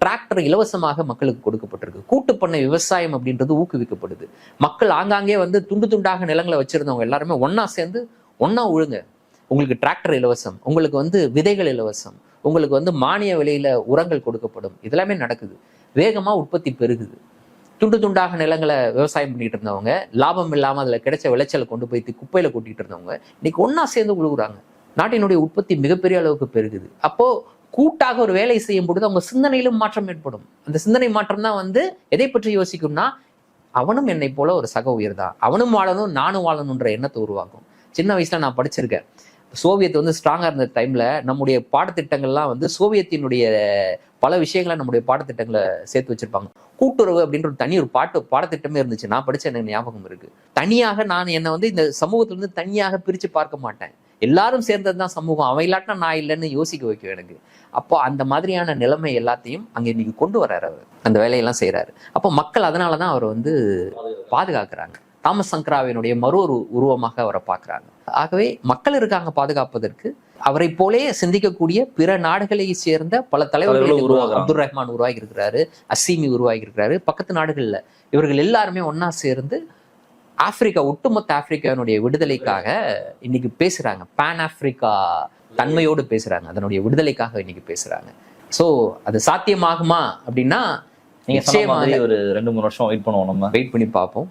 Tractor இலவசமாக மக்களுக்கு கொடுக்கப்பட்டிருக்கு. கூட்டுப்பண்ணை விவசாயம் அப்படின்றது ஊக்குவிக்கப்படுது. மக்கள் ஆங்காங்கே வந்து துண்டு துண்டாக நிலங்களை வச்சிருந்தவங்க எல்லாருமே ஒன்னா சேர்ந்து ஒன்னா உழுங்க, உங்களுக்கு டிராக்டர் இலவசம், உங்களுக்கு வந்து விதைகள் இலவசம், உங்களுக்கு வந்து மானிய விலையில உரங்கள் கொடுக்கப்படும். இதெல்லாமே நடக்குது. வேகமா உற்பத்தி பெருகுது. துண்டு துண்டாக நிலங்களை விவசாயம் பண்ணிட்டு இருந்தவங்க, லாபம் இல்லாம அதுல கிடைச்ச விளைச்சலை கொண்டு போய் குப்பையில கொட்டிட்டு இருந்தவங்க இன்னைக்கு ஒன்னா சேர்ந்து உழுகுறாங்க. நாட்டினுடைய உற்பத்தி மிகப்பெரிய அளவுக்கு பெருகுது. அப்போ கூட்டாக ஒரு வேலை செய்யும் பொழுது அவங்க சிந்தனையிலும் மாற்றம் ஏற்படும். அந்த சிந்தனை மாற்றம் தான் வந்து எதை பற்றி யோசிக்கும்னா, அவனும் என்னை போல ஒரு சக உயிர்தான், அவனும் வாழணும் நானும் வாழணுன்ற எண்ணத்தை உருவாக்கும். சின்ன வயசுல நான் படிச்சிருக்கேன். சோவியத் வந்து ஸ்ட்ராங்கா இருந்த டைம்ல நம்முடைய பாடத்திட்டங்கள்லாம் வந்து சோவியத்தினுடைய பல விஷயங்களை நம்முடைய பாடத்திட்டங்களை சேர்த்து வச்சிருப்பாங்க. கூட்டுறவு அப்படின்ற ஒரு பாடத்திட்டமே இருந்துச்சு. நான் படிச்ச எனக்கு ஞாபகம் இருக்கு. தனியாக நான் என்னை வந்து இந்த சமூகத்துல இருந்து தனியாக பிரிச்சு பார்க்க மாட்டேன். எல்லாரும் சேர்ந்ததுதான் சமூகம், அவன் இல்லாட்டினா நான் இல்லைன்னு யோசிக்க வைக்கும் எனக்கு. அப்போ அந்த மாதிரியான நிலைமை எல்லாத்தையும் அங்க இன்னைக்கு கொண்டு வர்றாரு அவர், அந்த வேலையெல்லாம் செய்யறாரு. அப்போ மக்கள் அதனாலதான் அவர் வந்து பாதுகாக்கிறாங்க. தாமஸ் சங்கராவினுடைய ஒரு உருவமாக அவரை பார்க்கிறாங்க. ஆகவே மக்கள் இருக்காங்க பாதுகாப்பதற்கு. அவரை போலே சிந்திக்கக்கூடிய பிற நாடுகளை சேர்ந்த பல தலைவர்கள் அப்துல் ரஹ்மான் உருவாகி இருக்கிறாரு, அசீமி உருவாகி இருக்கிறாரு. பக்கத்து நாடுகள்ல இவர்கள் எல்லாருமே ஒன்னா சேர்ந்து ஆப்பிரிக்கா, ஒட்டுமொத்த ஆப்பிரிக்காவினுடைய விடுதலைக்காக இன்னைக்கு பேசுறாங்க. பேன் ஆப்பிரிக்கா தன்மையோடு பேசுறாங்க, அதனுடைய விடுதலைக்காக இன்னைக்கு பேசுறாங்க. சோ அது சாத்தியமாகுமா அப்படின்னா நீங்க சொன்ன மாதிரி ஒரு 2-3 வருஷம் வெயிட் பண்ணுவோம், நம்ம வெயிட் பண்ணி பார்ப்போம்.